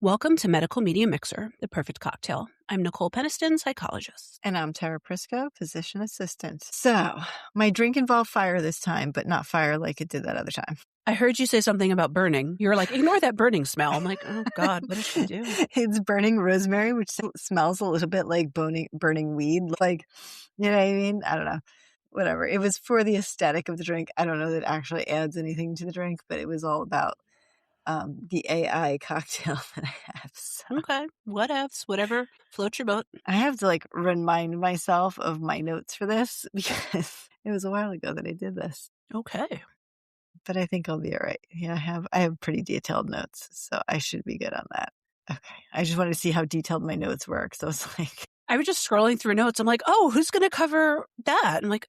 Welcome to Medical Media Mixer, the perfect cocktail. I'm Nicole Peniston, psychologist. And I'm Tara Prisco, physician assistant. So, my drink involved fire this time, but not fire like it did that other time. I heard you say something about burning. You were like, ignore that burning smell. I'm like, oh God, what did she do? It's burning rosemary, which smells a little bit like burning weed. Like, you know what I mean? I don't know. Whatever. It was for the aesthetic of the drink. I don't know that it actually adds anything to the drink, but it was all about the AI cocktail that I have. So. Okay, whatever floats your boat. I have to remind myself of my notes for this because it was a while ago that I did this. Okay. But I think I'll be all right. Yeah, I have pretty detailed notes, so I should be good on that. Okay. I just wanted to see how detailed my notes were. So it's like I was just scrolling through notes. I'm like, oh, who's going to cover that? I'm like,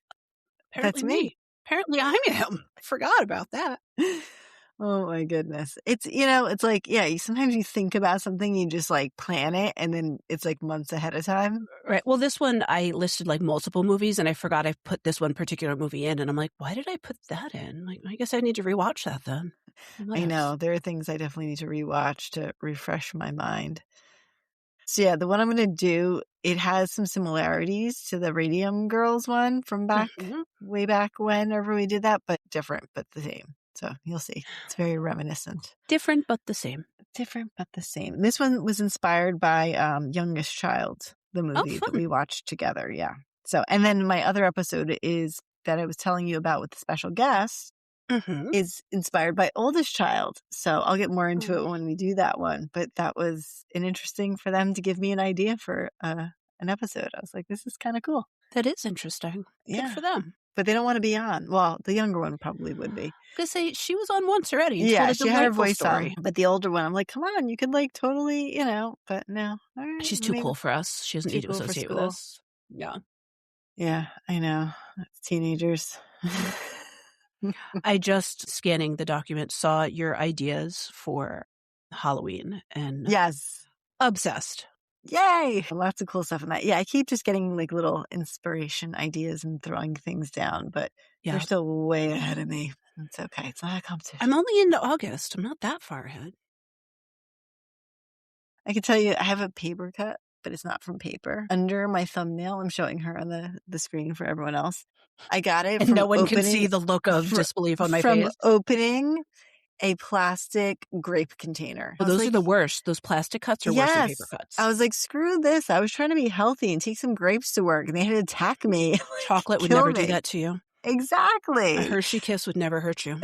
apparently that's me. Apparently I am. I forgot about that. Oh my goodness. It's like, yeah, sometimes you think about something, you just plan it, and then it's months ahead of time. Right. Well, this one, I listed multiple movies, and I forgot I put this one particular movie in, and I'm like, why did I put that in? I guess I need to rewatch that then. I know. There are things I definitely need to rewatch to refresh my mind. So yeah, the one I'm going to do, it has some similarities to the Radium Girls one from way back whenever we did that, but different, but the same. So you'll see. It's very reminiscent. Different, but the same. Different, but the same. This one was inspired by Youngest Child, the movie that we watched together. Yeah. So, and then my other episode is that I was telling you about with the special guest is inspired by Oldest Child. So I'll get more into it when we do that one. But that was interesting for them to give me an idea for an episode. I was like, this is kind of cool. That is interesting. Yeah. Good for them. But they don't want to be on. Well, the younger one probably would be. Because she was on once already. Yeah, she had her voice on. But the older one, I'm like, come on, you could totally, but no. All right, she's too cool for us. She doesn't need to associate with us. Yeah. Yeah, I know. It's teenagers. I just, scanning the document, saw your ideas for Halloween. And yes. Obsessed. Yay! Lots of cool stuff in that. Yeah, I keep just getting little inspiration ideas and throwing things down, but they're still way ahead of me. It's okay. It's not a competition. I'm only into August. I'm not that far ahead. I can tell you I have a paper cut, but it's not from paper. Under my thumbnail, I'm showing her on the screen for everyone else. I got it and no one can see the look of disbelief on my face. From opening a plastic grape container. Well, those are the worst. Those plastic cuts are worse than paper cuts. I was like, screw this. I was trying to be healthy and take some grapes to work, and they had to attack me. Chocolate would never do that to you. Exactly. A Hershey kiss would never hurt you.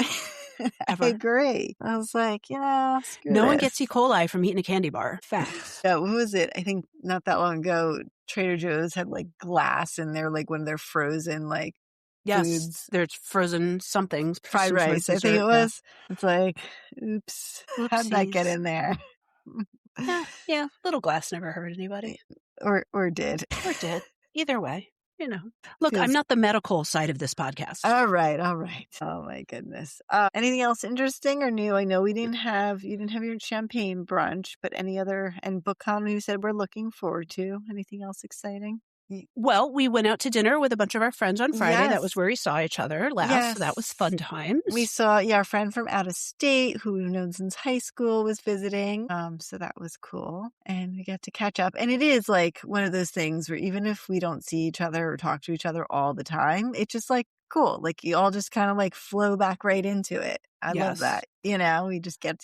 Ever. I agree. I was like, no one gets E. coli from eating a candy bar. Facts. Yeah, what was it? I think not that long ago, Trader Joe's had glass in there, when they're frozen, yes, foods. There's frozen something. Fried rice, I think it was. Yeah. It's like, oops. Oopsies. How'd that get in there? Yeah, little glass never hurt anybody. Or did. Or did. Either way. Look, I'm not the medical side of this podcast. All right. Oh my goodness. Anything else interesting or new? I know you didn't have your champagne brunch, but any other, and BookCon you said we're looking forward to. Anything else exciting? Well, we went out to dinner with a bunch of our friends on Friday. Yes. That was where we saw each other last. Yes. So that was fun times. We saw, our friend from out of state who we've known since high school was visiting. So that was cool. And we got to catch up. And it is one of those things where even if we don't see each other or talk to each other all the time, it's just cool. You all just kind of flow back right into it. I love that. We just get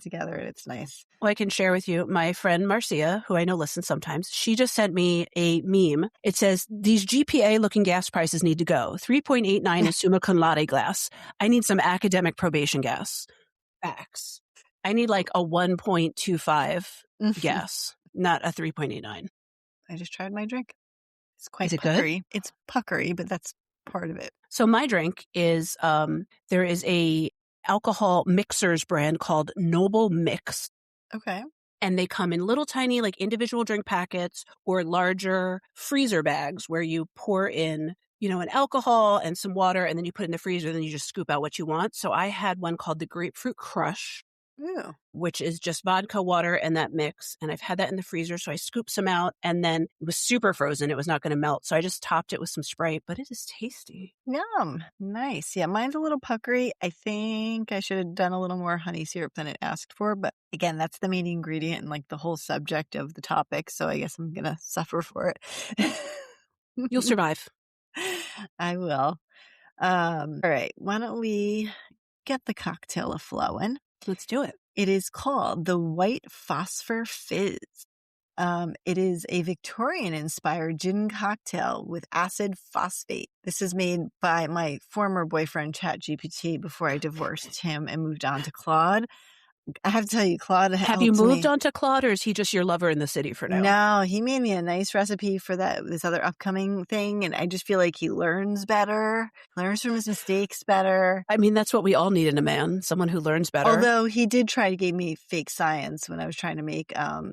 together and it's nice. Well, I can share with you my friend Marcia, who I know listens sometimes. She just sent me a meme. It says, these GPA looking gas prices need to go. 3.89 is summa cum laude glass. I need some academic probation gas. Facts. I need a 1.25 gas, not a 3.89. I just tried my drink. It's quite puckery. Good? It's puckery, but that's part of it. So my drink is, there is a alcohol mixers brand called Noble Mix. Okay. And they come in little tiny individual drink packets or larger freezer bags where you pour in, an alcohol and some water and then you put it in the freezer and then you just scoop out what you want. So I had one called the Grapefruit Crush. Ooh. which is just vodka, water, and that mix. And I've had that in the freezer. So I scooped some out, and then it was super frozen. It was not going to melt. So I just topped it with some Sprite, but it is tasty. Yum. Nice. Yeah, mine's a little puckery. I think I should have done a little more honey syrup than it asked for. But again, that's the main ingredient and like the whole subject of the topic. So I guess I'm going to suffer for it. You'll survive. I will. All right. Why don't we get the cocktail a-flowing? Let's do it. It is called the White Phosphorus Fizz. It is a Victorian-inspired gin cocktail with acid phosphate. This is made by my former boyfriend, ChatGPT, before I divorced him and moved on to Claude. I have to tell you, Claude Have you moved on to Claude, or is he just your lover in the city for now? No, he made me a nice recipe for this other upcoming thing, and I just feel like he learns better, learns from his mistakes better. I mean, that's what we all need in a man, someone who learns better. Although he did try to give me fake science when I was trying to make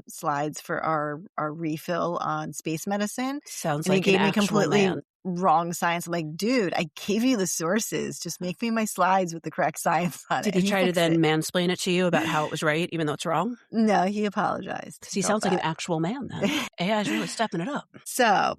slides for our refill on space medicine. Sounds and like he gave an me actual completely man. wrong science. I'm like, dude, I gave you the sources. Just make me my slides with the correct science on it. Did he try to then mansplain it to you about how it was right, even though it's wrong? No, he apologized. Because he sounds like an actual man then. AI is really stepping it up. So,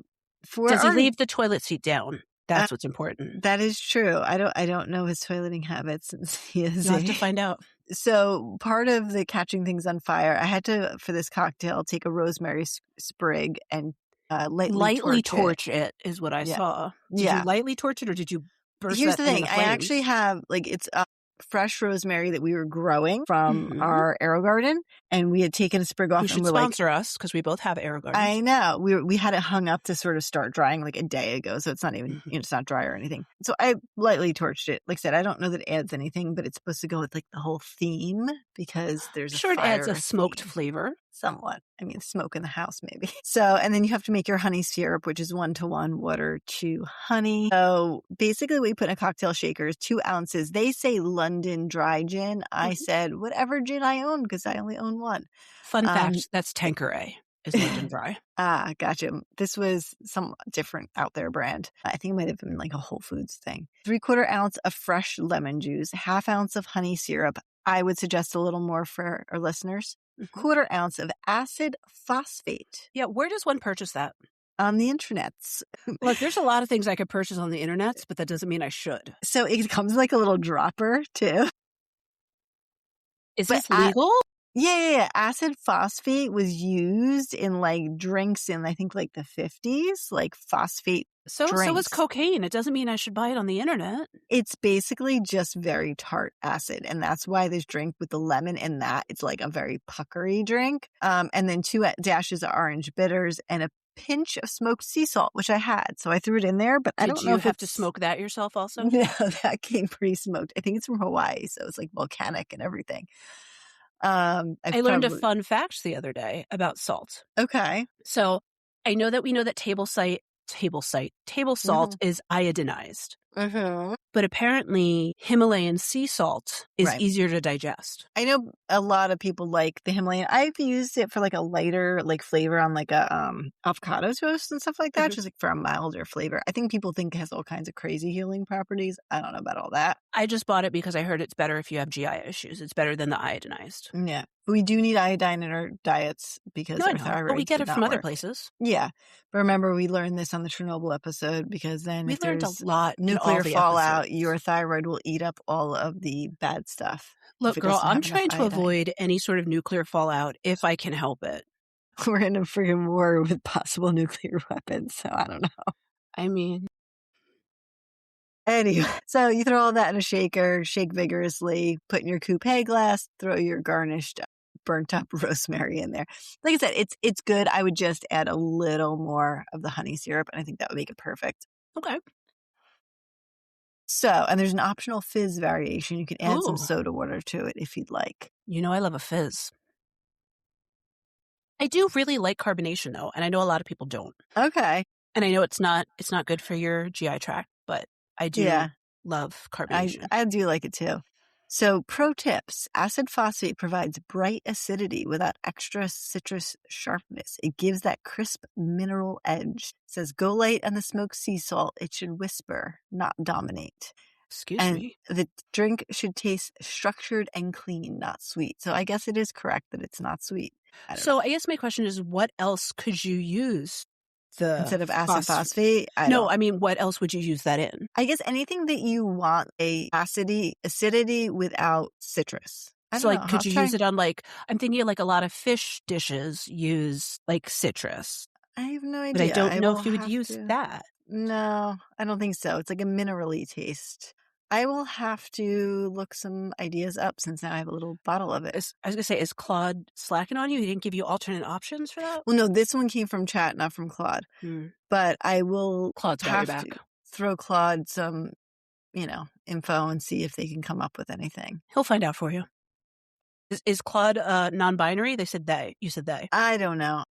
does he leave the toilet seat down? That's what's important. That is true. I don't know his toileting habits since he is. You'll have to find out. So part of the catching things on fire, I had to, for this cocktail, take a rosemary sprig and lightly torch it is what I saw. Did you lightly torch it, or did you burst Here's that thing? I actually have, like, it's fresh rosemary that we were growing from our arrow garden, and we had taken a sprig off. You should sponsor us, because we both have arrow gardens. I know. We had it hung up to sort of start drying like a day ago, so it's not even, it's not dry or anything. So I lightly torched it. Like I said, I don't know that it adds anything, but it's supposed to go with like the whole theme, because there's sure it adds a smoked flavor. Somewhat. I mean, smoke in the house, maybe. So, and then you have to make your honey syrup, which is 1:1 water to honey. So basically what you put in a cocktail shaker is 2 ounces. They say London dry gin. I said, whatever gin I own, because I only own one. Fun fact, that's Tanqueray is London dry. Gotcha. This was some different out there brand. I think it might have been like a Whole Foods thing. 3/4 ounce of fresh lemon juice, 1/2 ounce of honey syrup. I would suggest a little more for our listeners. 1/4 ounce of acid phosphate. Yeah, where does one purchase that? On the internets. Look, there's a lot of things I could purchase on the internets, but that doesn't mean I should. So it comes like a little dropper too. Is this legal? Yeah. Acid phosphate was used in like drinks in, I think, like the 50s, like phosphate drinks. So is cocaine. It doesn't mean I should buy it on the internet. It's basically just very tart acid. And that's why this drink with the lemon in that, it's like a very puckery drink. And then 2 dashes of orange bitters and a pinch of smoked sea salt, which I had. So I threw it in there, but I don't know if you have to smoke that yourself also? No, that came pre-smoked. I think it's from Hawaii, so it's like volcanic and everything. I learned a fun fact the other day about salt. Okay. So I know that we know that table salt is iodinized. But apparently Himalayan sea salt is easier to digest. I know a lot of people like the Himalayan. I've used it for like a lighter like flavor on like a avocado toast and stuff like that, just like for a milder flavor. I think people think it has all kinds of crazy healing properties. I don't know about all that. I just bought it because I heard it's better if you have GI issues. It's better than the iodinized. Yeah. We do need iodine in our diets because our thyroid. But we get it from other places. Yeah. But remember, we learned this on the Chernobyl episode, because then we learned a lot. Nuclear fallout, your thyroid will eat up all of the bad stuff. Look, girl, I'm trying to avoid any sort of nuclear fallout if I can help it. We're in a freaking war with possible nuclear weapons, so I don't know. I mean, anyway, so you throw all that in a shaker, shake vigorously, put in your coupe glass, throw your garnished burnt up rosemary in there. Like I said, it's good. I would just add a little more of the honey syrup, and I think that would make it perfect. Okay. So, and there's an optional fizz variation. You can add some soda water to it if you'd like. You know, I love a fizz. I do really like carbonation though, and I know a lot of people don't. Okay. And I know it's not good for your GI tract, but I do love carbonation. I do like it too. So, pro tips. Acid phosphate provides bright acidity without extra citrus sharpness. It gives that crisp mineral edge. It says, go light on the smoked sea salt. It should whisper, not dominate. Excuse And me. the drink should taste structured and clean, not sweet. So I guess it is correct that it's not sweet. So I guess my question is, what else could you use Instead of acid phosphate, I mean, what else would you use that in? I guess anything that you want acidity without citrus. I don't know. Could you use it on I'm thinking like a lot of fish dishes use like citrus. I have no idea. But I don't know if you would use that. No, I don't think so. It's like a minerally taste. I will have to look some ideas up since now I have a little bottle of it. I was going to say, is Claude slacking on you? He didn't give you alternate options for that? Well, no, this one came from chat, not from Claude. But I will Claude's got your back. To throw Claude some, info and see if they can come up with anything. He'll find out for you. Is Claude non-binary? They said they. You said they. I don't know.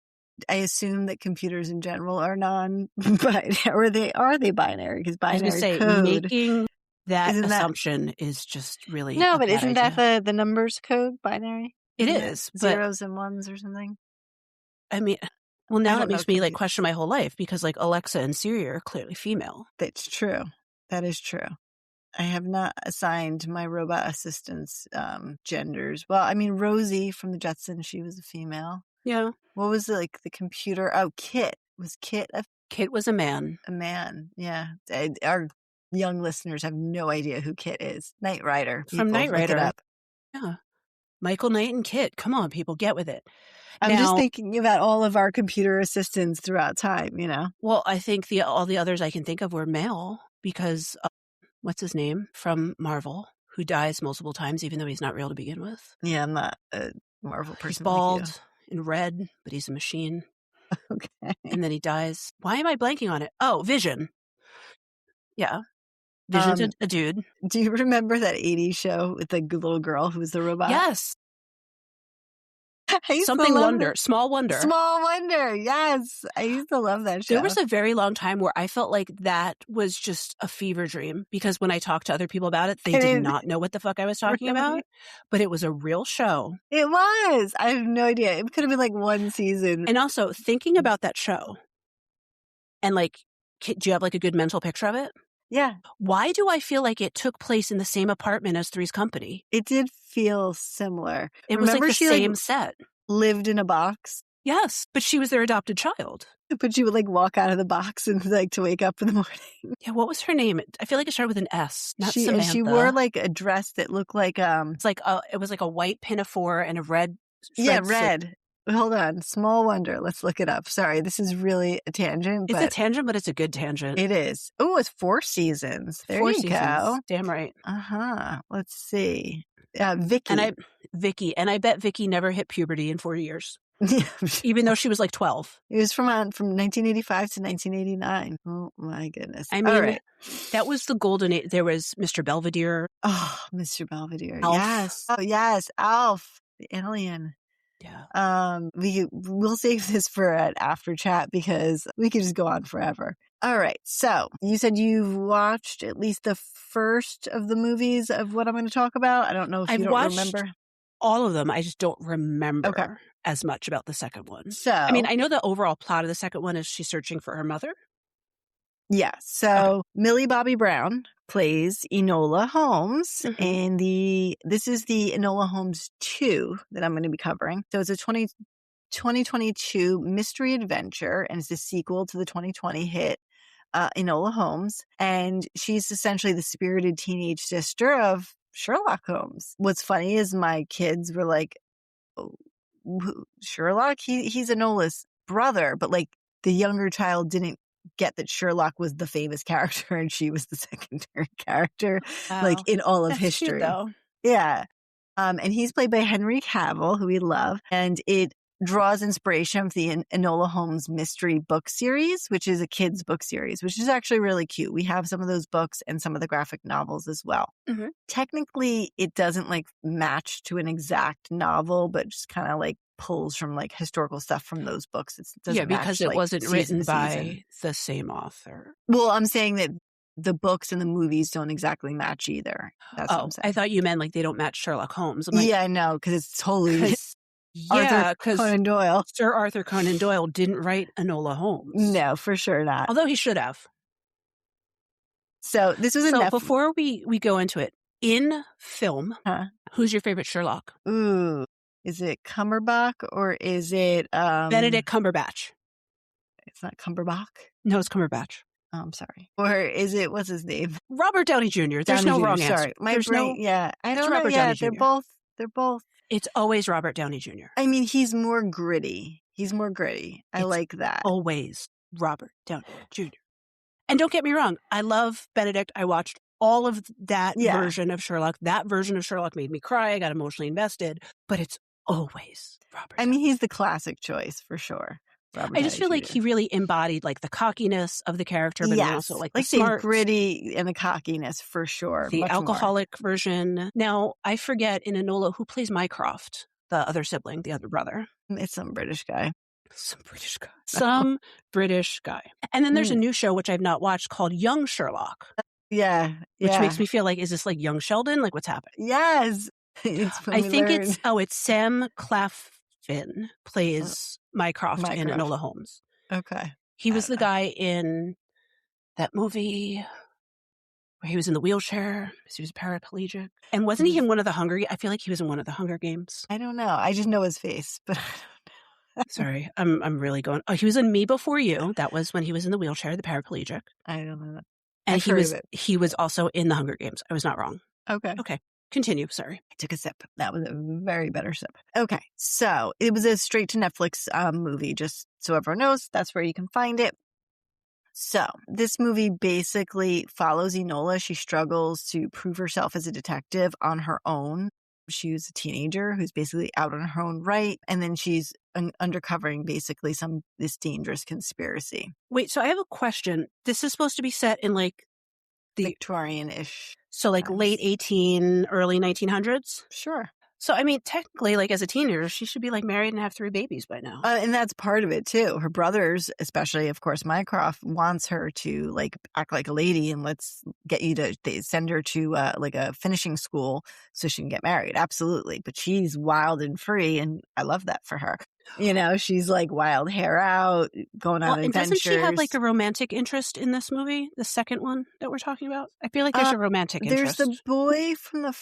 I assume that computers in general are non-binary, or are they binary? Because binary code. Making that assumption is just really no, but isn't that the numbers code binary? It is, but zeros and ones or something. I mean, well, now that makes me question my whole life because Alexa and Siri are clearly female. That's true. That is true. I have not assigned my robot assistants genders. Well, I mean, Rosie from the Jetsons, she was a female. Yeah. What was the computer? Oh, Kit. Was Kit Kit was a man. A man, yeah. Our young listeners have no idea who Kit is. Knight Rider. From Knight Rider. Look it up. Yeah. Michael Knight and Kit. Come on, people, get with it. I'm just thinking about all of our computer assistants throughout time, Well, I think all the others I can think of were male because what's his name from Marvel, who dies multiple times even though he's not real to begin with. Yeah, I'm not a Marvel person. He's bald and red, but he's a machine. Okay. And then he dies. Why am I blanking on it? Oh, Vision. Yeah. Vision's a dude. Do you remember that 80s show with the little girl who was the robot? Yes. Something Wonder. Small Wonder. Small Wonder. Yes. I used to love that show. There was a very long time where I felt like that was just a fever dream because when I talked to other people about it, they did not know what the fuck I was talking about. But it was a real show. It was. I have no idea. It could have been like one season. And also thinking about that show and do you have a good mental picture of it? Yeah. Why do I feel like it took place in the same apartment as Three's Company? It did feel similar. It was the same set. Lived in a box. Yes, but she was their adopted child. But she would walk out of the box and to wake up in the morning. Yeah, what was her name? I feel like it started with an S, not Samantha. And she wore a dress that looked like It's it was a white pinafore and a red. Red. Hold on. Small Wonder. Let's look it up. Sorry, this is really a tangent. It's a tangent, but it's a good tangent. It is. Oh, it's 4 seasons. There you go. Damn right. Let's see. Vicky. Vicky. And I bet Vicky never hit puberty in 4 years. Even though she was 12. It was from 1985 to 1989. Oh, my goodness. I mean, that was the golden age. There was Mr. Belvedere. Oh, Mr. Belvedere. Alf. Yes. Oh, yes. Alf, the alien. Yeah. We'll save this for an after chat because we could just go on forever. All right. So you said you've watched at least the first of the movies of what I'm going to talk about. I don't know if you don't remember. All of them. I just don't remember as much about the second one. So, I mean, I know the overall plot of the second one is she's searching for her mother. Yeah. So Millie Bobby Brown plays Enola Holmes, and this is the Enola Holmes 2 that I'm going to be covering. So it's a 2022 mystery adventure, and it's a sequel to the 2020 hit Enola Holmes, and she's essentially the spirited teenage sister of Sherlock Holmes. What's funny is my kids were like, oh, Sherlock, he's Enola's brother, but the younger child didn't get that Sherlock was the famous character and she was the secondary character, in all of history. Cute, though. Yeah. And he's played by Henry Cavill, who we love. And it draws inspiration from the Enola Holmes mystery book series, which is a kid's book series, which is actually really cute. We have some of those books and some of the graphic novels as well. Mm-hmm. Technically, it doesn't match to an exact novel, but just kind of pulls from historical stuff from those books. It doesn't because match, it wasn't written by the same author. Well, I'm saying that the books and the movies don't exactly match either. That's what I'm saying. I thought you meant they don't match Sherlock Holmes. Yeah, no, because it's totally because Conan Doyle. Sir Arthur Conan Doyle didn't write Enola Holmes. No, for sure not. Although he should have. So this was a So before we go into it, in film, who's your favorite Sherlock? Ooh, is it Cumberbatch or is it Benedict Cumberbatch? It's not Cumberbatch. No, it's Cumberbatch. Oh, I'm sorry. Or is it, what's his name? Robert Downey Jr. There's Downey no Jr. wrong Sorry, answer. my There's brain. Yeah, I don't know. Robert Yeah, Downey Jr. They're both. It's always Robert Downey Jr. I mean, he's more gritty. I like that. Always Robert Downey Jr. And don't get me wrong, I love Benedict. I watched all of that version of Sherlock. That version of Sherlock made me cry. I got emotionally invested. But it's always Robert. I mean, he's the classic choice for sure. I just feel like he really embodied like the cockiness of the character, but also like the smart, gritty and the cockiness for sure. The alcoholic version. Now, I forget in Enola who plays Mycroft, the other sibling, the other brother. It's some British guy. Some British guy. And then there's a new show, which I've not watched, called Young Sherlock. Yeah. Which makes me feel like, is this like Young Sheldon? Like, what's happening? Yes. It's Sam Claflin plays Mycroft in Enola Holmes. Okay. He was the guy in that movie where he was in the wheelchair because he was paraplegic. And wasn't he in one of the I feel like he was in one of the Hunger Games. I don't know. I just know his face, but I don't know. Sorry, I'm really going. Oh, he was in Me Before You. That was when he was in the wheelchair, the paraplegic. I don't know that. And he was also in the Hunger Games. I was not wrong. Okay. Continue. Sorry. I took a sip. That was a very better sip. Okay. So it was a straight to Netflix movie, just so everyone knows. That's where you can find it. So this movie basically follows Enola. She struggles to prove herself as a detective on her own. She was a teenager who's basically out on her own right. And then she's undercovering basically this dangerous conspiracy. Wait, so I have a question. This is supposed to be set in like the Victorian-ish. So like late early 1900s? Sure. So, I mean, technically, like as a teenager, she should be like married and have 3 babies by now. And that's part of it too. Her brothers, especially, of course, Mycroft wants her to like act like a lady and let's get you to send her to like a finishing school so she can get married. Absolutely. But she's wild and free. And I love that for her. You know, she's like wild hair out, going on adventures. And doesn't she have like a romantic interest in this movie, the second one that we're talking about? I feel like there's a romantic interest. There's the boy from the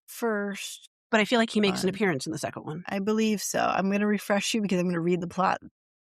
first. But I feel like he makes an appearance in the second one. I believe so. I'm going to refresh you because I'm going to read the plot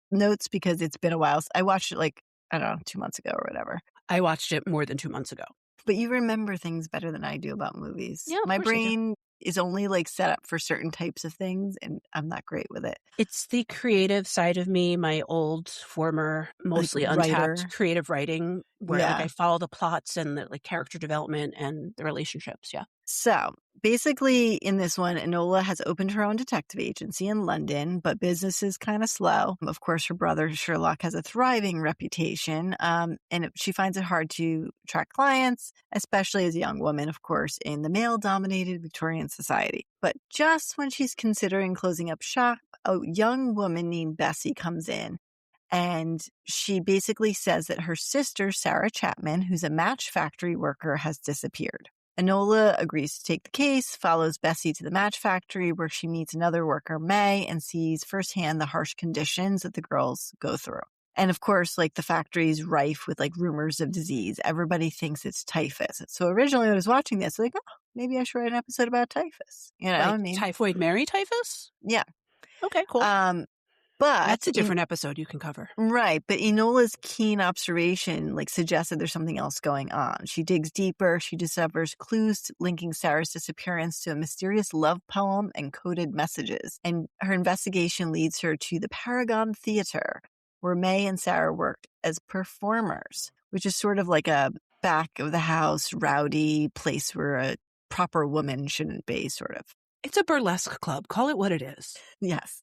notes because it's been a while. I watched it like, I don't know, 2 months ago or whatever. I watched it more than 2 months ago. But you remember things better than I do about movies. Yeah, my brain is only like set up for certain types of things and I'm not great with it. It's the creative side of me, my old former, mostly like untapped creative writing where like I follow the plots and the like character development and the relationships. Yeah. So basically in this one, Enola has opened her own detective agency in London, but business is kind of slow. Of course, her brother Sherlock has a thriving reputation, and she finds it hard to attract clients, especially as a young woman, of course, in the male-dominated Victorian society. But just when she's considering closing up shop, a young woman named Bessie comes in. And she basically says that her sister, Sarah Chapman, who's a match factory worker, has disappeared. Enola agrees to take the case, follows Bessie to the match factory where she meets another worker, May, and sees firsthand the harsh conditions that the girls go through. And of course, like the factory is rife with like rumors of disease. Everybody thinks it's typhus. So originally when I was watching this, like, oh, maybe I should write an episode about typhus. You know, like Typhoid Mary typhus? Yeah. Okay, cool. But that's a different episode you can cover. Right. But Enola's keen observation like suggests that there's something else going on. She digs deeper. She discovers clues linking Sarah's disappearance to a mysterious love poem and coded messages. And her investigation leads her to the Paragon Theater, where May and Sarah worked as performers, which is sort of like a back of the house, rowdy place where a proper woman shouldn't be, sort of. It's a burlesque club. Call it what it is. Yes.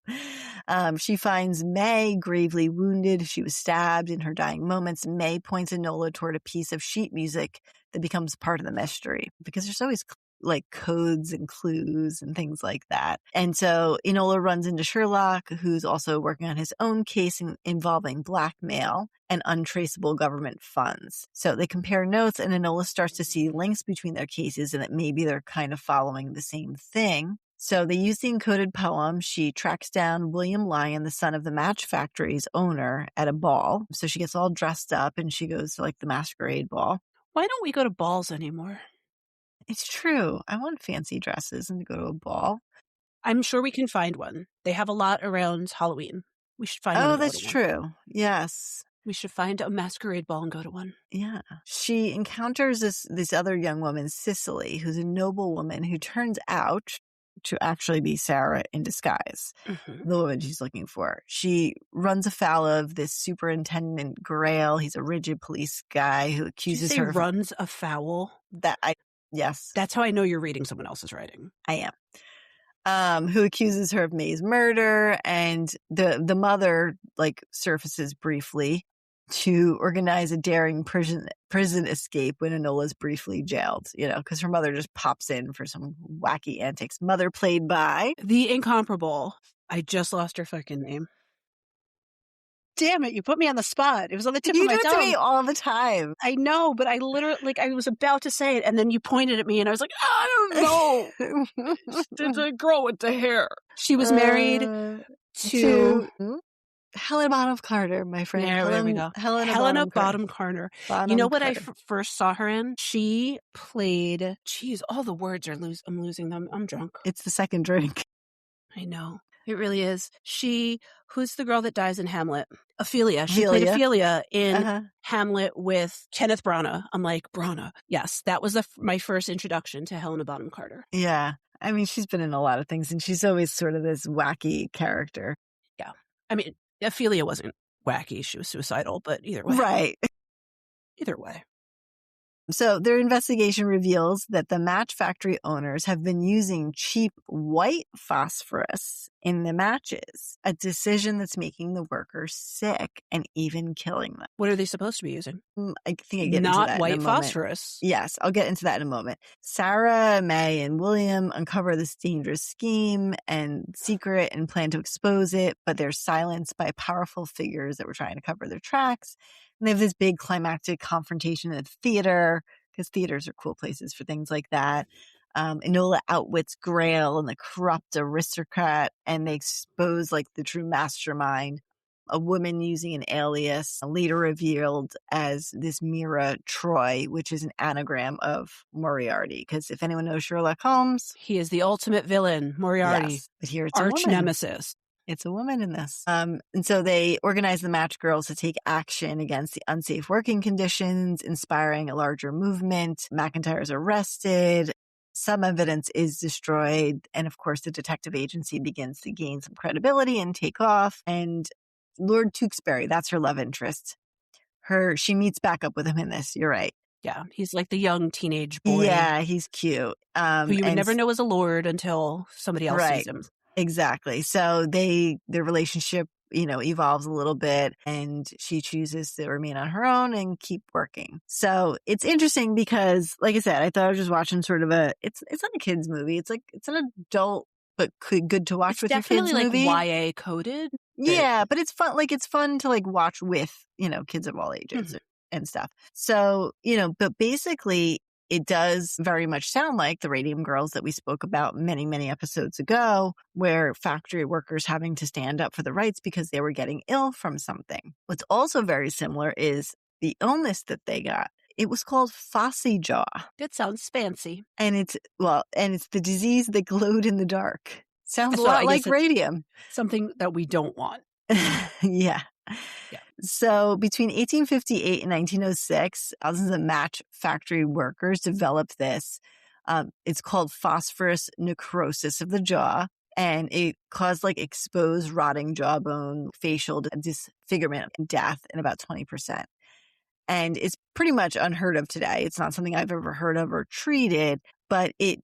She finds May gravely wounded. She was stabbed in her dying moments. May points Enola toward a piece of sheet music that becomes part of the mystery because there's always like codes and clues and things like that. And so Enola runs into Sherlock, who's also working on his own case involving blackmail and untraceable government funds. So they compare notes and Enola starts to see links between their cases and that maybe they're kind of following the same thing. So they use the encoded poem. She tracks down William Lyon, the son of the match factory's owner, at a ball. So she gets all dressed up and she goes to like the masquerade ball. Why don't we go to balls anymore? It's true. I want fancy dresses and to go to a ball. I'm sure we can find one. They have a lot around Halloween. We should find one Oh, and go that's to one. true. Yes. We should find a masquerade ball and go to one. Yeah. She encounters this other young woman, Cicely, who's a noble woman who turns out to actually be Sarah in disguise, the woman she's looking for. She runs afoul of this Superintendent Grail. He's a rigid police guy who accuses Did you say her runs afoul? Yes. That's how I know you're reading someone else's writing. I am. Who accuses her of May's murder, and the mother surfaces briefly to organize a daring prison escape when Enola's briefly jailed, because her mother just pops in for some wacky antics. Mother played by the incomparable. I just lost her fucking name. Damn it, you put me on the spot. It was on the tip of my tongue. You do it to me all the time. I know, but I literally, I was about to say it, and then you pointed at me, and I was like, I don't know. Did the girl with the hair. She was married to Helena Bonham Carter, my friend. There we go. Helena Bonham Carter. You know what I first saw her in? She played, all the words I'm losing them. I'm drunk. It's the second drink. I know. It really is. Who's the girl that dies in Hamlet? Ophelia. She played Ophelia in Hamlet with Kenneth Branagh. I'm like, Branagh. Yes, that was my first introduction to Helena Bonham Carter. Yeah. I mean, she's been in a lot of things, and she's always sort of this wacky character. Yeah. I mean, Ophelia wasn't wacky. She was suicidal, but either way. Right. Either way. So their investigation reveals that the match factory owners have been using cheap white phosphorus in the matches, a decision that's making the workers sick and even killing them. What are they supposed to be using? I think I get into that Not white phosphorus. Yes, I'll get into that in a moment. Sarah, May, and William uncover this dangerous scheme and secret and plan to expose it, but they're silenced by powerful figures that were trying to cover their tracks. And they have this big climactic confrontation in the theater, because theaters are cool places for things like that. Enola outwits Grail and the corrupt aristocrat, and they expose the true mastermind, a woman using an alias, later revealed as this Mira Troy, which is an anagram of Moriarty. Because if anyone knows Sherlock Holmes, he is the ultimate villain, Moriarty. Yes, but here it's arch nemesis. It's a woman in this. And so they organize the match girls to take action against the unsafe working conditions, inspiring a larger movement. McIntyre's arrested. Some evidence is destroyed. And of course, the detective agency begins to gain some credibility and take off. And Lord Tewkesbury, that's her love interest. She meets back up with him in this. You're right. Yeah, he's like the young teenage boy. Yeah, he's cute. Who you would never know is a lord until somebody else sees him. Exactly. So their relationship, evolves a little bit, and she chooses to remain on her own and keep working. So it's interesting because, like I said, I thought I was just watching sort of it's not a kids movie. It's an adult, but good to watch with your kids movie. Definitely YA coded. Yeah, but it's fun. It's fun to watch with, kids of all ages and stuff. So, but basically it does very much sound like the Radium Girls that we spoke about many, many episodes ago, where factory workers having to stand up for the rights because they were getting ill from something. What's also very similar is the illness that they got. It was called Phossy Jaw. That sounds fancy. And it's the disease that glowed in the dark. Sounds a lot like radium. Something that we don't want. Yeah. So between 1858 and 1906, thousands of match factory workers developed this. It's called phosphorus necrosis of the jaw, and it caused exposed rotting jawbone, facial disfigurement, and death in about 20%. And it's pretty much unheard of today. It's not something I've ever heard of or treated, but it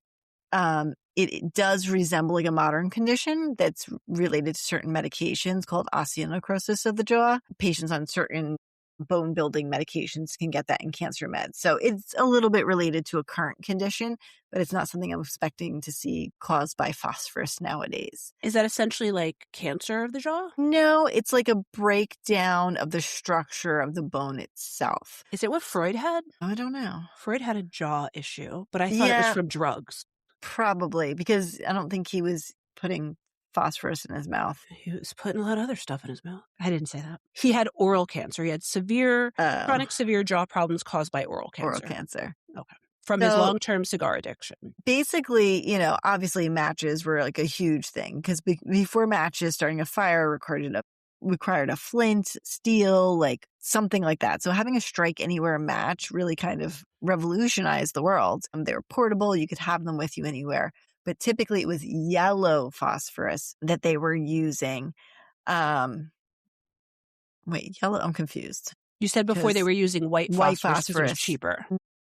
does resemble a modern condition that's related to certain medications called osteonecrosis of the jaw. Patients on certain bone building medications can get that in cancer meds. So it's a little bit related to a current condition, but it's not something I'm expecting to see caused by phosphorus nowadays. Is that essentially cancer of the jaw? No, it's a breakdown of the structure of the bone itself. Is it what Freud had? I don't know. Freud had a jaw issue, but I thought it was from drugs. Probably, because I don't think he was putting phosphorus in his mouth. He was putting a lot of other stuff in his mouth. I didn't say that. He had oral cancer. He had chronic severe jaw problems caused by oral cancer. Oral cancer. Okay. From his long-term cigar addiction. Basically, obviously matches were like a huge thing because before matches, starting a fire required a flint, steel, like something like that. So having a strike anywhere match really kind of revolutionized the world. They were portable. You could have them with you anywhere. But typically it was yellow phosphorus that they were using. Yellow? I'm confused. You said before they were using white phosphorus because it was cheaper.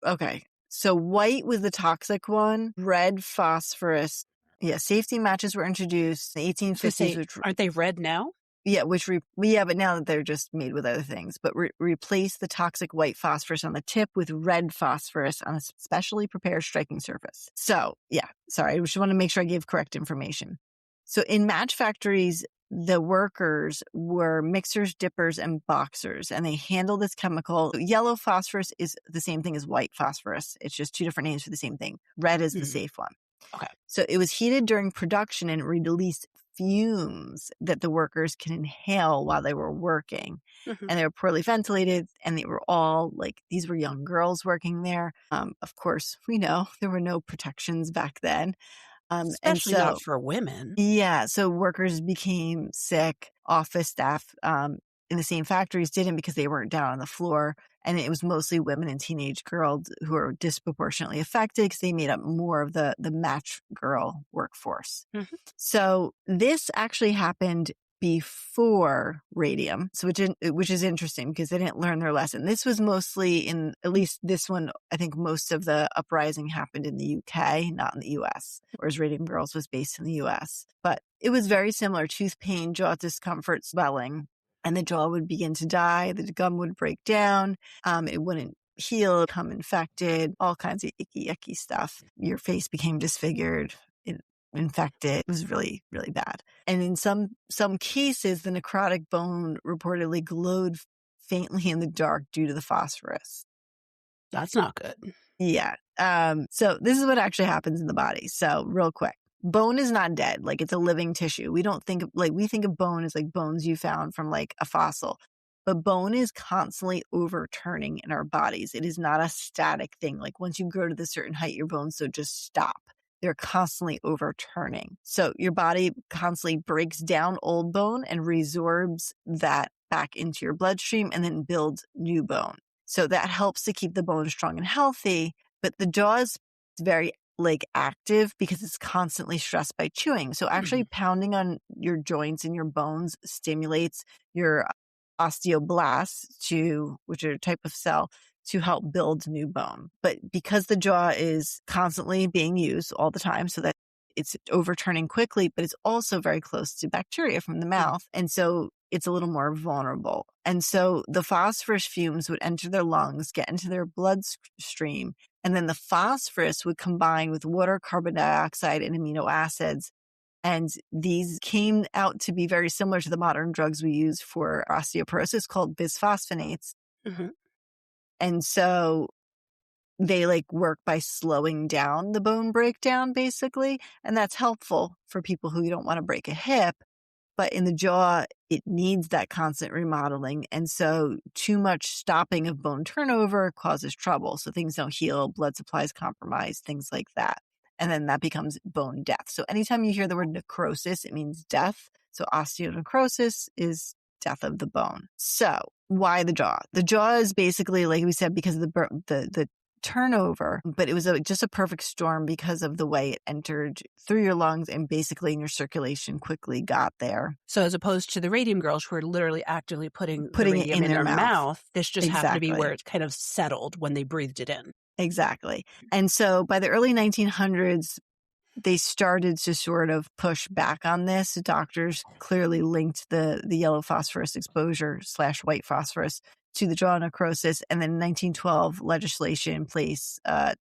Okay. So white was the toxic one. Red phosphorus. Yeah, safety matches were introduced in the 1850s. Aren't they red now? Yeah, but now that they're just made with other things. But replace the toxic white phosphorus on the tip with red phosphorus on a specially prepared striking surface. So, yeah, sorry, I just want to make sure I gave correct information. So in match factories, the workers were mixers, dippers, and boxers, and they handle this chemical. Yellow phosphorus is the same thing as white phosphorus. It's just two different names for the same thing. Red is the safe one. Okay. So it was heated during production and released fumes that the workers can inhale while they were working. Mm-hmm. And they were poorly ventilated, and they were all these were young girls working there. Of course, we know there were no protections back then. Especially not for women. Yeah. So workers became sick. Office staff in the same factories didn't because they weren't down on the floor. And it was mostly women and teenage girls who were disproportionately affected because they made up more of the match girl workforce. Mm-hmm. So this actually happened before radium, which is interesting because they didn't learn their lesson. This was mostly at least this one, I think most of the uprising happened in the UK, not in the US, whereas Radium Girls was based in the US. But it was very similar: tooth pain, jaw discomfort, swelling, and the jaw would begin to die. The gum would break down. It wouldn't heal, become infected, all kinds of icky stuff. Your face became disfigured. Infected. It was really, really bad. And in some cases, the necrotic bone reportedly glowed faintly in the dark due to the phosphorus. That's not good. Yeah. So this is what actually happens in the body. So real quick, bone is not dead. It's a living tissue. We don't think of, we think of bone as bones you found from a fossil. But bone is constantly overturning in our bodies. It is not a static thing. Once you grow to this certain height, your bones don't just stop. They're constantly overturning. So your body constantly breaks down old bone and resorbs that back into your bloodstream and then builds new bone. So that helps to keep the bone strong and healthy. But the jaw is very active because it's constantly stressed by chewing. So actually pounding on your joints and your bones stimulates your osteoblasts, which are a type of cell, to help build new bone. But because the jaw is constantly being used all the time, so that it's overturning quickly, but it's also very close to bacteria from the mouth. And so it's a little more vulnerable. And so the phosphorus fumes would enter their lungs, get into their bloodstream, and then the phosphorus would combine with water, carbon dioxide, and amino acids. And these came out to be very similar to the modern drugs we use for osteoporosis called bisphosphonates. Mm-hmm. And so they work by slowing down the bone breakdown, basically. And that's helpful for people who don't want to break a hip. But in the jaw, it needs that constant remodeling. And so too much stopping of bone turnover causes trouble. So things don't heal, blood supply is compromised, things like that. And then that becomes bone death. So anytime you hear the word necrosis, it means death. So osteonecrosis is death of the bone. So why the jaw? The jaw is basically, like we said, because of the turnover, but it was just a perfect storm because of the way it entered through your lungs and basically in your circulation quickly got there. So as opposed to the Radium Girls who are literally actively putting the radium in their mouth, this just happened to be where it kind of settled when they breathed it in. Exactly. And so by the early 1900s, they started to sort of push back on this. Doctors clearly linked the yellow phosphorus exposure / white phosphorus to the jaw necrosis. And then in 1912, legislation placed a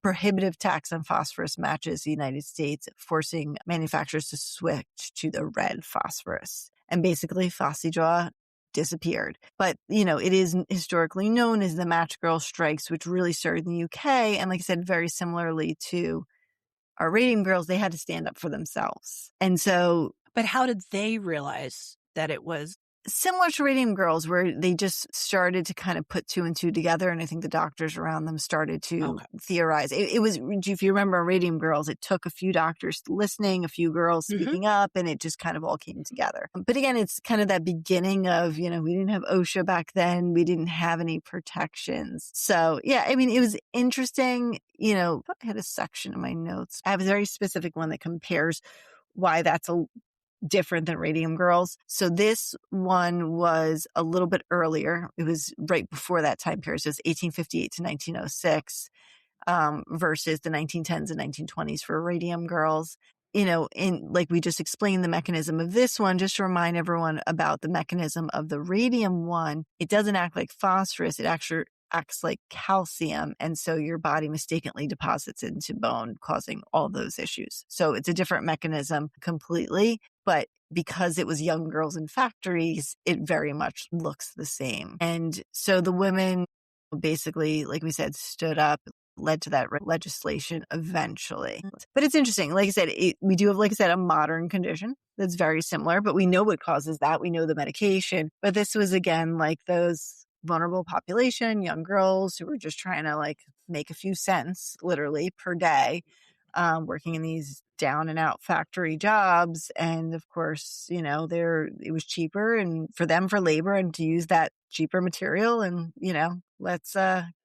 prohibitive tax on phosphorus matches in the United States, forcing manufacturers to switch to the red phosphorus. And basically, Phossy Jaw disappeared. But, it is historically known as the match girl strikes, which really started in the UK. And like I said, very similarly to our Radium Girls, they had to stand up for themselves. And so. But how did they realize that it was? Similar to Radium Girls, where they just started to kind of put two and two together. And I think the doctors around them started to theorize. It was, if you remember Radium Girls, it took a few doctors listening, a few girls speaking up, and it just kind of all came together. But again, it's kind of that beginning of, we didn't have OSHA back then. We didn't have any protections. So yeah, I mean, it was interesting. I had a section in my notes. I have a very specific one that compares why that's different than Radium Girls. So this one was a little bit earlier. It was right before that time period. So it's 1858 to 1906 versus the 1910s and 1920s for Radium Girls. Like we just explained the mechanism of this one, just to remind everyone about the mechanism of the radium one. It doesn't act like phosphorus. It actually acts like calcium. And so your body mistakenly deposits into bone, causing all those issues. So it's a different mechanism completely. But because it was young girls in factories, it very much looks the same. And so the women basically, like we said, stood up, led to that legislation eventually. But it's interesting. Like I said, we do have, like I said, a modern condition that's very similar, but we know what causes that. We know the medication. But this was, again, like those vulnerable population, young girls who were just trying to make a few cents literally per day, working in these down and out factory jobs. And of course, it was cheaper and for them for labor and to use that cheaper material. And, let's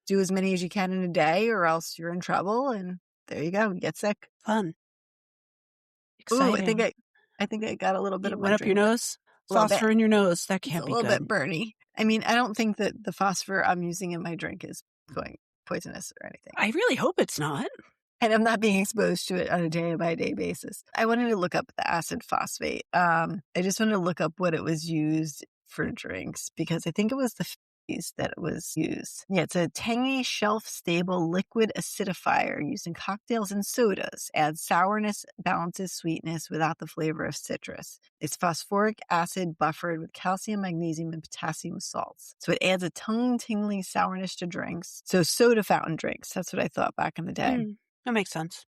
do as many as you can in a day or else you're in trouble. And there you go. You get sick. Fun. Exciting. Ooh, I think I got a little bit of went up your nose. Phosphor in your nose. That can't be good. A little bit burny. I mean, I don't think that the phosphor I'm using in my drink is going poisonous or anything. I really hope it's not. And I'm not being exposed to it on a day-by-day basis. I wanted to look up the acid phosphate. I just wanted to look up what it was used for drinks because I think it was the Fizz that it was used. Yeah, it's a tangy, shelf-stable liquid acidifier used in cocktails and sodas. Adds sourness, balances sweetness without the flavor of citrus. It's phosphoric acid buffered with calcium, magnesium, and potassium salts. So it adds a tongue-tingling sourness to drinks. So soda fountain drinks. That's what I thought back in the day. That makes sense.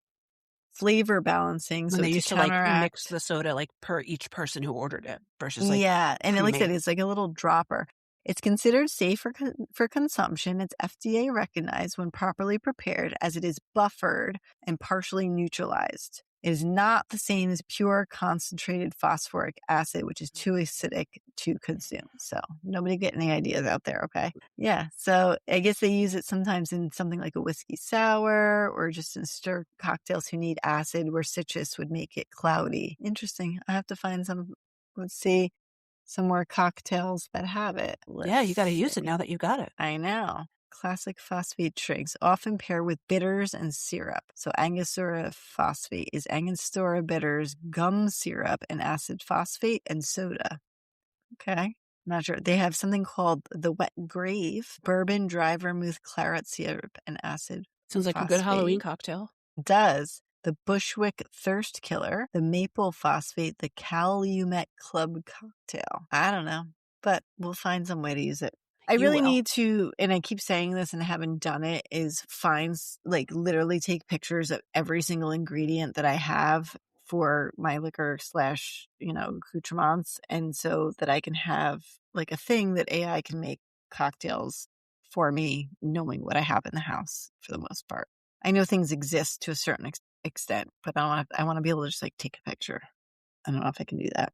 Flavor balancing. When so they used to mix the soda per each person who ordered it versus and like I said, it's like a little dropper. It's considered safe for consumption. It's FDA recognized when properly prepared as it is buffered and partially neutralized. It is not the same as pure concentrated phosphoric acid, which is too acidic to consume. So nobody get any ideas out there, okay? Yeah, so I guess they use it sometimes in something like a whiskey sour or just in stir cocktails who need acid where citrus would make it cloudy. Interesting. I have to find some, let's see, some more cocktails that have it. You got to use it now that you got it. I know. Classic phosphate drinks often pair with bitters and syrup. So Angostura phosphate is Angostura bitters, gum syrup, and acid phosphate and soda. Okay. Not sure. They have something called the Wet Grave, bourbon, dry vermouth, claret syrup, and acid. Sounds like a good Halloween cocktail. It does. The Bushwick Thirst Killer, the Maple Phosphate, the Calumet Club cocktail. I don't know, but we'll find some way to use it. I really need to, and I keep saying this and I haven't done it, is literally take pictures of every single ingredient that I have for my liquor / accoutrements. And so that I can have a thing that AI can make cocktails for me, knowing what I have in the house for the most part. I know things exist to a certain extent, but I want to be able to just take a picture. I don't know if I can do that.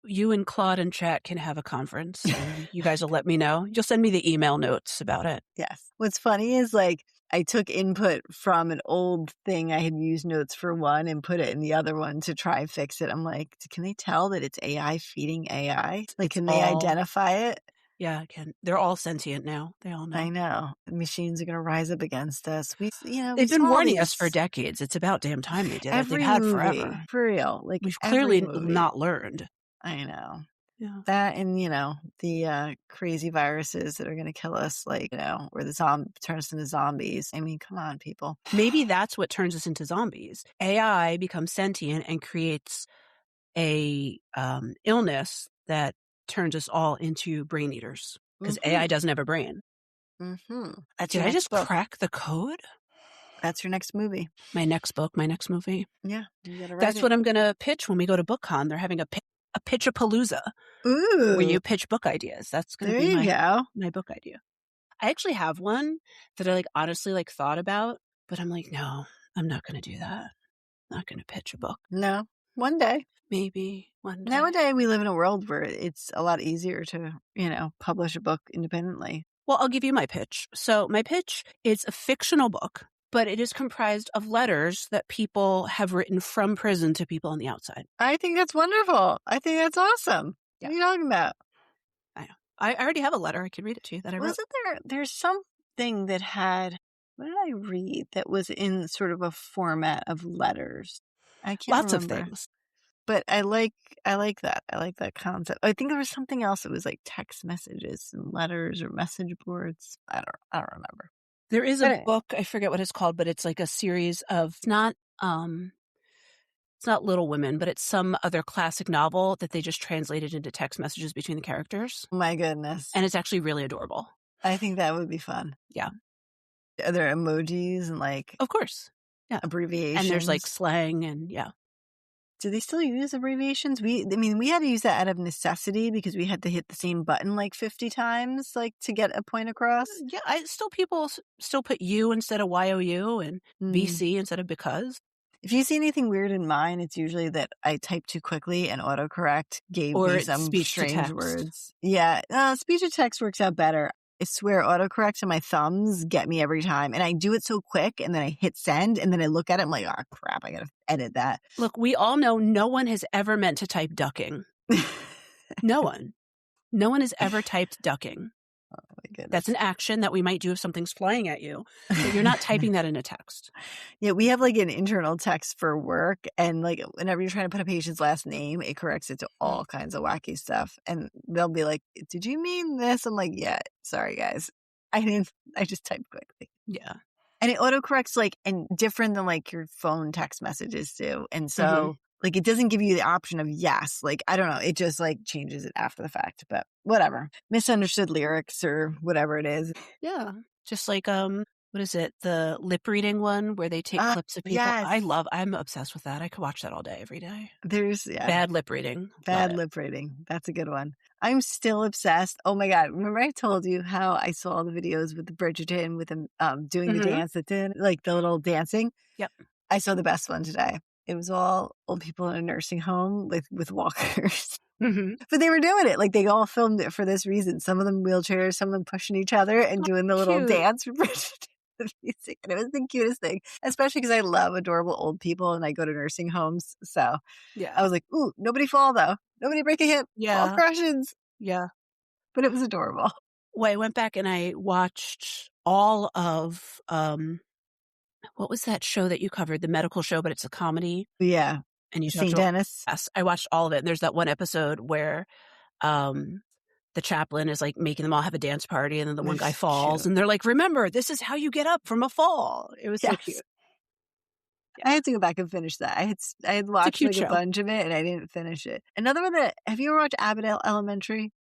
You and Claude and chat can have a conference. And you guys will let me know. You'll send me the email notes about it. Yes. What's funny is I took input from an old thing I had used notes for one and put it in the other one to try and fix it. I'm like, can they tell that it's AI feeding AI? Can they identify it? Yeah, I can. They're all sentient now. They all know. I know. The machines are going to rise up against us. They've been warning us for decades. It's about damn time they did it. They've had forever. For real. We've clearly not learned. I know. Yeah. That and, the crazy viruses that are going to kill us, where the turn us into zombies. I mean, come on, people. Maybe that's what turns us into zombies. AI becomes sentient and creates a illness that turns us all into brain eaters because AI doesn't have a brain. Mm-hmm. Did I just crack the code? That's your next movie. My next book, my next movie. Yeah, you gotta write That's it. what I'm going to pitch when we go to BookCon. They're having a pitch-a-palooza Ooh, where you pitch book ideas. That's going to be my book idea. I actually have one that I honestly thought about, but I'm like, no, I'm not going to do that. I'm not going to pitch a book. No, one day. Maybe one day. Nowadays, we live in a world where it's a lot easier to, publish a book independently. Well, I'll give you my pitch. So my pitch is a fictional book, but it is comprised of letters that people have written from prison to people on the outside. I think that's wonderful. I think that's awesome. Yeah. What are you talking about? I know. I already have a letter. I can read it to you that I wrote. Wasn't there's something that had, what did I read that was in sort of a format of letters? I can't Lots remember. of things. But I like that. I like that concept. I think there was something else that was like text messages and letters or message boards. I don't remember. There is a book, I forget what it's called, but it's like a series of it's not Little Women, but it's some other classic novel that they just translated into text messages between the characters. Oh my goodness. And it's actually really adorable. I think that would be fun. Yeah. Are there emojis and Of course. Yeah. Abbreviations? And there's slang and yeah. Do they still use abbreviations? We had to use that out of necessity because we had to hit the same button 50 times to get a point across. Yeah, people still put you instead of YOU and BC instead of because. If you see anything weird in mine, it's usually that I typed too quickly and autocorrect gave me some strange words. Yeah, speech to text works out better. I swear autocorrect on my thumbs get me every time. And I do it so quick and then I hit send and then I look at it. I'm like, oh, crap, I got to edit that. Look, we all know no one has ever meant to type ducking. No one. No one has ever typed ducking. Oh, my goodness. That's an action that we might do if something's flying at you. But you're not typing that in a text. Yeah, we have an internal text for work. And whenever you're trying to put a patient's last name, it corrects it to all kinds of wacky stuff. And they'll be like, did you mean this? I'm like, yeah, sorry, guys. I just typed quickly. Yeah. And it autocorrects and different than your phone text messages do. And so it doesn't give you the option of yes. I don't know. It just changes it after the fact, but whatever. Misunderstood lyrics or whatever it is. Yeah. Just what is it? The lip reading one where they take clips of people. Yes. I'm obsessed with that. I could watch that all day, every day. There's bad lip reading. Bad lip reading. That's a good one. I'm still obsessed. Oh my God. Remember I told you how I saw the videos with the Bridgerton with them doing the dance that did the little dancing? Yep. I saw the best one today. It was all old people in a nursing home with walkers. But they were doing it. They all filmed it for this reason. Some of them wheelchairs, some of them pushing each other and doing the little dance for Bridgerton. The music. And it was the cutest thing, especially because I love adorable old people and I go to nursing homes. So yeah, I was like, ooh, nobody fall though. Nobody break a hip. Yeah. Fall crushes. Yeah. But it was adorable. Well, I went back and I watched all of, what was that show that you covered? The medical show, but it's a comedy. Yeah. And you St. Dennis. Yes. I watched all of it. And there's that one episode where, the chaplain is making them all have a dance party and then the one guy falls cute. And they're like, remember, this is how you get up from a fall. It was so cute. Yeah. I had to go back and finish that. I had watched a bunch of it and I didn't finish it. Another one have you ever watched Abbott Elementary?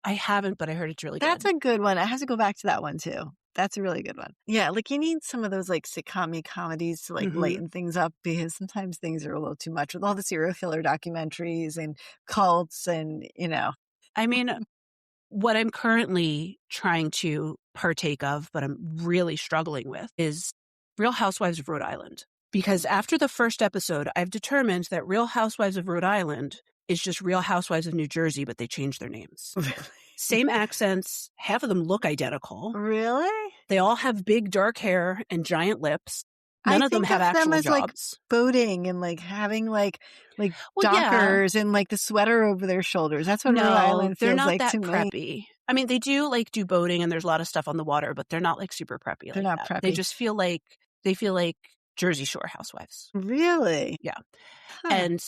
I haven't, but I heard it's really good. That's a good one. I have to go back to that one too. That's a really good one. Yeah, you need some of those sitcom comedies to lighten things up because sometimes things are a little too much with all the serial killer documentaries and cults and, I mean, what I'm currently trying to partake of, but I'm really struggling with, is Real Housewives of Rhode Island. Because after the first episode, I've determined that Real Housewives of Rhode Island is just Real Housewives of New Jersey, but they changed their names. Really? Same accents. Half of them look identical. Really? They all have big dark hair and giant lips. None of them have actual jobs. Boating and having dockers and the sweater over their shoulders. That's what Rhode Island feels like to me. They're not that preppy. I mean, they do do boating and there's a lot of stuff on the water, but they're not super preppy. They're not preppy. They just feel like Jersey Shore housewives. Really? Yeah. Huh. And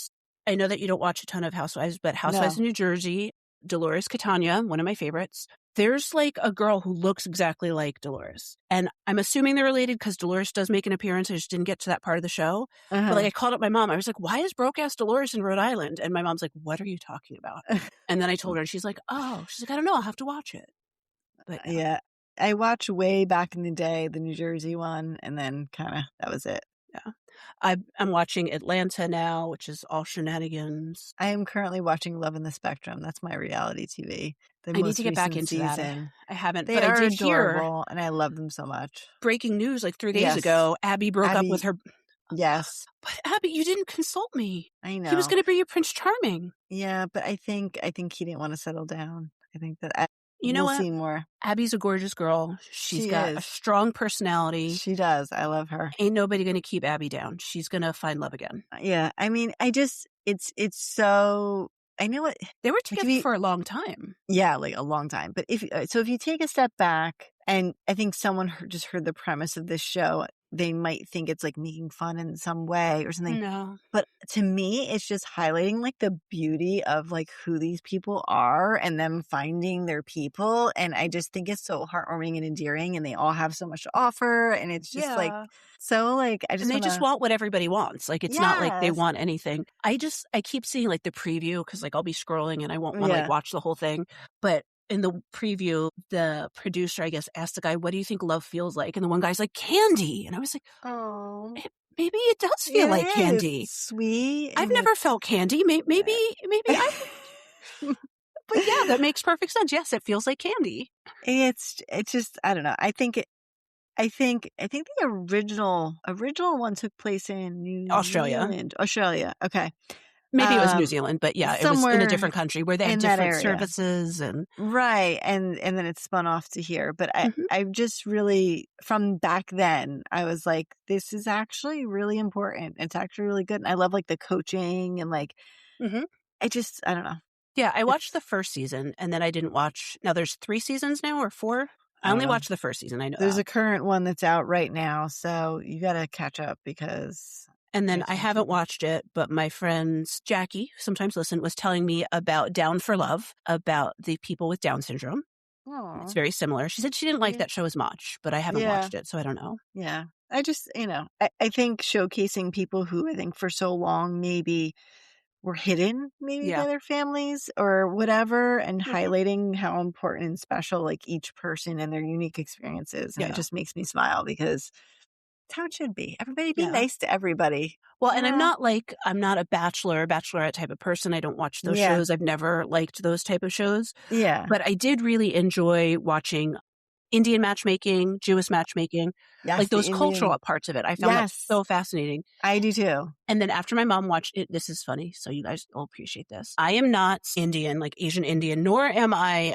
I know that you don't watch a ton of Housewives, but Housewives of New Jersey, Dolores Catania, one of my favorites. There's a girl who looks exactly like Dolores. And I'm assuming they're related because Dolores does make an appearance. I just didn't get to that part of the show. But I called up my mom. I was like, why is broke-ass Dolores in Rhode Island? And my mom's like, what are you talking about? And then I told her and she's like, I don't know. I'll have to watch it. But yeah. I watched way back in the day, the New Jersey one, and then kind of that was it. Yeah. I'm watching Atlanta now, which is all shenanigans. I am currently watching Love in the Spectrum. That's my reality TV. The I need most to get back recent into that. season. I haven't, They but I are did hear adorable, and I love them so much. breaking news like 3 days Yes. ago. Abby broke up with Abby- her. Yes, But Abby, you didn't consult me. I know. He was going to be your Prince Charming. Yeah, but I think he didn't want to settle down. I think that You know we'll what? see more. Abby's a gorgeous girl. She's She got a is. strong personality. She does. I love her. Ain't nobody going to keep Abby down. She's going to find love again. Yeah, I mean, it's so. I know it. They were together for a long time. Yeah, like a long time. But if you take a step back, and I think someone just heard the premise of this show, they might think it's like making fun in some way or something. No. But to me, it's just highlighting like the beauty of like who these people are and them finding their people. And I just think it's so heartwarming and endearing, and they all have so much to offer. And it's just like, so like, I just and they just want what everybody wants. Like, it's not like they want anything. I keep seeing like the preview because like I'll be scrolling and I won't want to like watch the whole thing. But in the preview, the producer, I guess, asked the guy, "What do you think love feels like?" And the one guy's like, "Candy." And I was like, "Oh, maybe it does feel like candy. It's sweet. I've never felt candy. Maybe I." But yeah, that makes perfect sense. Yes, it feels like candy. It's just, I don't know. I think the original one took place in New Zealand. Australia. Okay. Maybe it was New Zealand, but yeah, it was in a different country where they had different services and right. And then it spun off to here. But I just really, from back then, I was like, this is actually really important. It's actually really good. And I love like the coaching and like, I don't know. Yeah, I watched the first season and then I didn't watch. Now there's 3 seasons now or 4? I only watched the first season. I know there's a current one that's out right now, so you got to catch up because. And then I haven't watched it, but my friend Jackie, who sometimes listen, was telling me about Down for Love, about the people with Down syndrome. Aww. It's very similar. She said she didn't like that show as much, but I haven't watched it, so I don't know. Yeah, I just I think showcasing people who I think for so long maybe were hidden maybe by their families or whatever, and highlighting how important and special like each person and their unique experiences. And it just makes me smile because it's how it should be. Everybody be nice to everybody. Well, and I'm not a bachelorette type of person. I don't watch those shows. I've never liked those type of shows. Yeah. But I did really enjoy watching Indian matchmaking, Jewish matchmaking, like those cultural parts of it. I found that so fascinating. I do too. And then after my mom watched it, this is funny, so you guys will appreciate this. I am not Indian, like Asian Indian, nor am I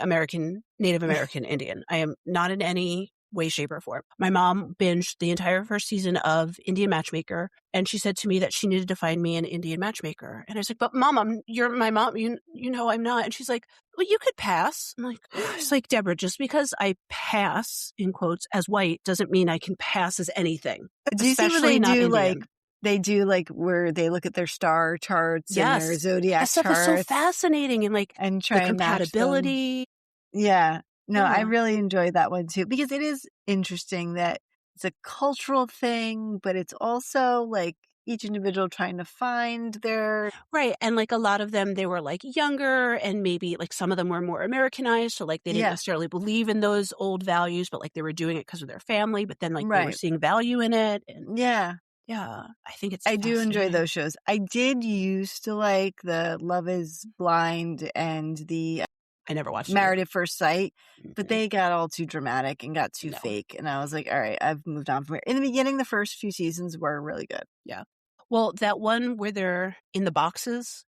Native American Indian. I am not in any way, shape, or form. My mom binged the entire first season of Indian Matchmaker, and she said to me that she needed to find me an Indian matchmaker. And I was like, "But Mom, you're my mom. You know I'm not." And she's like, "Well, you could pass." I'm like, it's like, Deborah, just because I pass in quotes as white doesn't mean I can pass as anything. Do you see what they do? Like they do like where they look at their star charts and their zodiac that stuff charts. Is so fascinating and try the compatibility. Yeah. No, I really enjoyed that one too, because it is interesting that it's a cultural thing, but it's also like each individual trying to find their. Right. And like a lot of them, they were like younger, and maybe like some of them were more Americanized. So like they didn't necessarily believe in those old values, but like they were doing it because of their family, but then like they were seeing value in it. And yeah, I think it's I do enjoy those shows. I did used to like the Love is Blind and the I never watched Married at First Sight, but they got all too dramatic and got too fake. And I was like, all right, I've moved on from it. In the beginning, the first few seasons were really good. Yeah. Well, that one where they're in the boxes.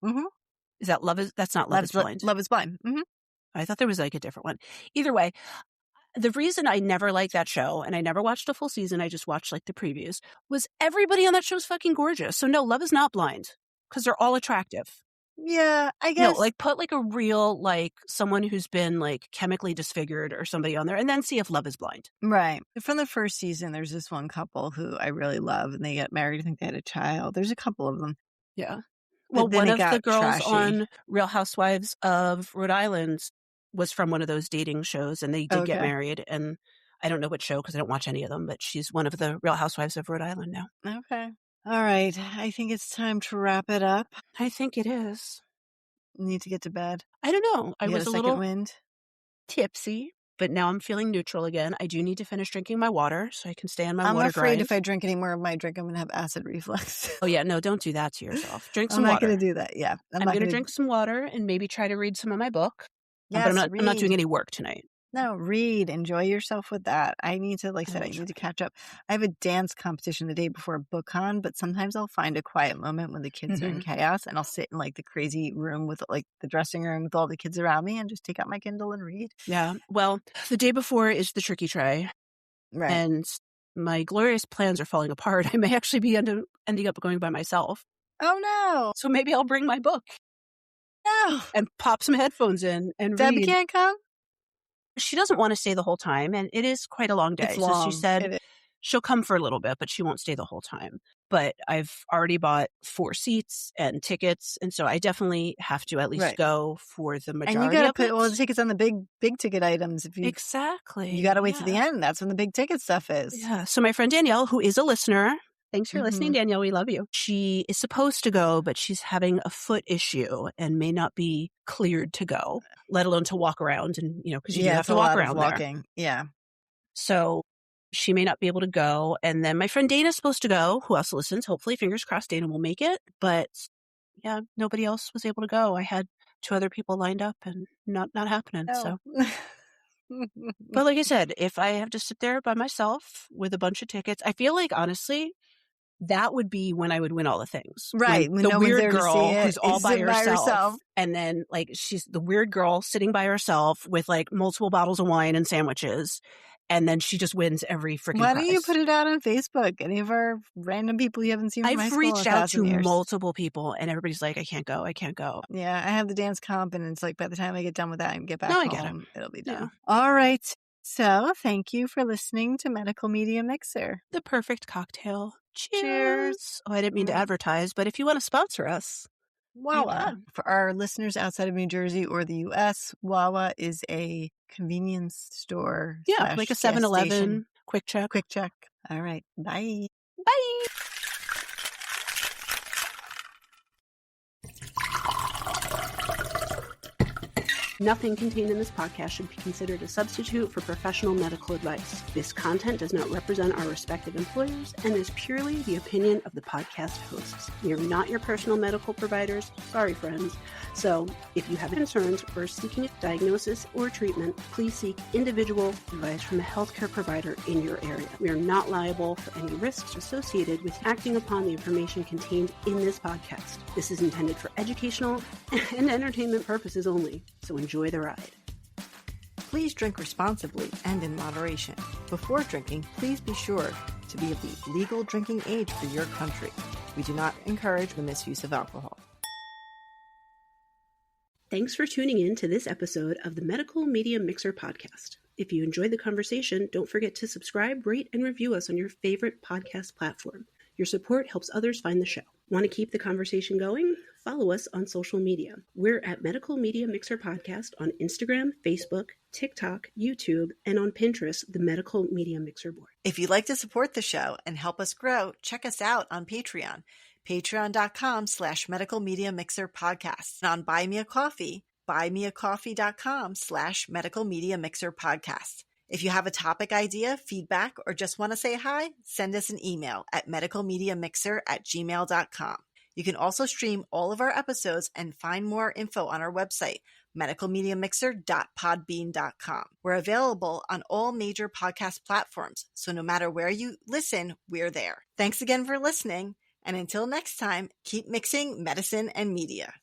Is that that's not Love is Blind. Love is Blind. I thought there was like a different one. Either way, the reason I never liked that show, and I never watched a full season, I just watched like the previews, was everybody on that show is fucking gorgeous. So no, Love is not blind because they're all attractive. Yeah, I guess. No, like put like a real, like someone who's been like chemically disfigured or somebody on there, and then see if Love is blind. Right. From the first season, there's this one couple who I really love, and they get married. I think they had a child. There's a couple of them. Yeah. Well, one of the girls on Real Housewives of Rhode Island was from one of those dating shows, and they did get married. And I don't know what show because I don't watch any of them, but she's one of the Real Housewives of Rhode Island now. Okay. All right. I think it's time to wrap it up. I think it is. Need to get to bed. I don't know. I was a little wind. tipsy. but now I'm feeling neutral again. I do need to finish drinking my water so I can stay on my water I'm afraid grind. if I drink any more of my drink, I'm going to have acid reflux. Oh, yeah. No, don't do that to yourself. Drink some I'm not water. going to do that. Yeah. I'm going to drink some water and maybe try to read some of my book. Yes, but I'm not doing any work tonight. No, read. Enjoy yourself with that. I need to, like I said, I need to catch up. I have a dance competition the day before BookCon, but sometimes I'll find a quiet moment when the kids are in chaos, and I'll sit in like the crazy room with like the dressing room with all the kids around me and just take out my Kindle and read. Yeah. Well, the day before is the tricky try. Right. And my glorious plans are falling apart. I may actually be ending up going by myself. Oh, no. So maybe I'll bring my book. No. And pop some headphones in and Debbie read. can't come? She doesn't want to stay the whole time, and it is quite a long day. It's long. So she said she'll come for a little bit, but she won't stay the whole time. But I've already bought 4 seats and tickets, and so I definitely have to at least go for the majority. And you got to put all the tickets on the big ticket items. Exactly. You got to wait to the end. That's when the big ticket stuff is. Yeah. So my friend Danielle, who is a listener, thanks for listening, Danielle. We love you. She is supposed to go, but she's having a foot issue and may not be cleared to go, let alone to walk around. And, because you do have to walk around there. Yeah. So she may not be able to go. And then my friend Dana's supposed to go, who also listens. Hopefully, fingers crossed, Dana will make it. But yeah, nobody else was able to go. I had 2 other people lined up and not happening. Oh. So. But like I said, if I have to sit there by myself with a bunch of tickets, I feel like, honestly, that would be when I would win all the things. Right. When the weird girl who's all by herself. And then like she's the weird girl sitting by herself with like multiple bottles of wine and sandwiches. And then she just wins every freaking Why prize. don't you put it out on Facebook? Any of our random people you haven't seen from high school? I've reached out to multiple people and everybody's like, I can't go. Yeah, I have the dance comp and it's like by the time I get done with that and get back home, it'll be done. Yeah. All right. So thank you for listening to Medical Media Mixer. The perfect cocktail. Cheers. Oh, I didn't mean to advertise, but if you want to sponsor us. Wawa. For our listeners outside of New Jersey or the U.S., Wawa is a convenience store. Yeah, like a 7-Eleven, Quick Check. All right. Bye. Bye. Nothing contained in this podcast should be considered a substitute for professional medical advice. This content does not represent our respective employers and is purely the opinion of the podcast hosts. We are not your personal medical providers. Sorry, friends. So, if you have concerns or are seeking a diagnosis or treatment, please seek individual advice from a healthcare provider in your area. We are not liable for any risks associated with acting upon the information contained in this podcast. This is intended for educational and entertainment purposes only. So enjoy the ride. Please drink responsibly and in moderation. Before drinking, please be sure to be of the legal drinking age for your country. We do not encourage the misuse of alcohol. Thanks for tuning in to this episode of the Medical Media Mixer podcast. If you enjoyed the conversation, don't forget to subscribe, rate, and review us on your favorite podcast platform. Your support helps others find the show. Want to keep the conversation going? Follow us on social media. We're at Medical Media Mixer Podcast on Instagram, Facebook, TikTok, YouTube, and on Pinterest, the Medical Media Mixer board. If you'd like to support the show and help us grow, check us out on Patreon. Patreon.com/Medical Media Mixer Podcast. And on Buy Me a Coffee, buymeacoffee.com/Medical Media Mixer Podcast. If you have a topic idea, feedback, or just want to say hi, send us an email at medicalmediamixer@gmail.com. You can also stream all of our episodes and find more info on our website, medicalmediamixer.podbean.com. We're available on all major podcast platforms, so no matter where you listen, we're there. Thanks again for listening, and until next time, keep mixing medicine and media.